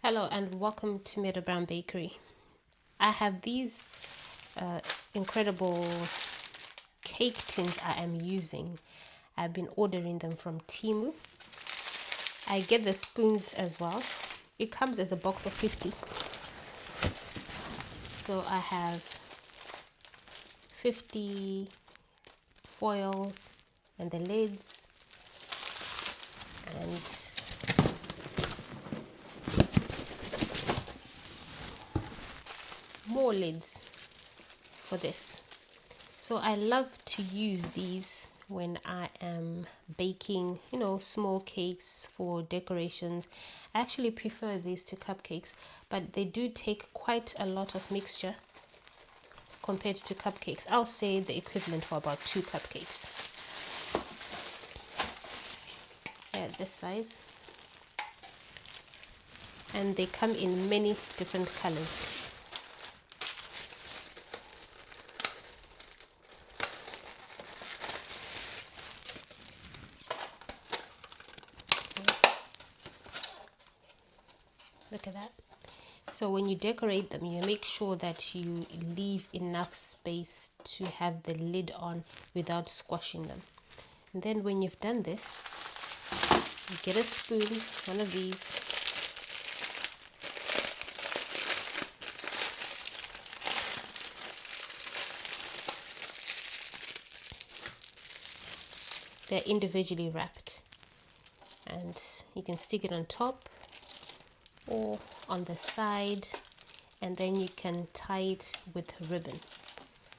Hello and welcome to Meadow Brown Bakery. I have these incredible cake tins I am using. I've been ordering them from temu. I get the spoons as well. It comes as a box of 50. So I have 50 foils and the lids and more lids for this. So I love to use these when I am baking, small cakes for decorations. I actually prefer these to cupcakes, but they do take quite a lot of mixture compared to cupcakes. I'll say the equivalent for about 2 cupcakes. They're this size. And they come in many different colors. Look at that. So when you decorate them, you make sure that you leave enough space to have the lid on without squashing them. And then when you've done this, you get a spoon, one of these. They're individually wrapped, and you can stick it on top or on the side, and then you can tie it with ribbon.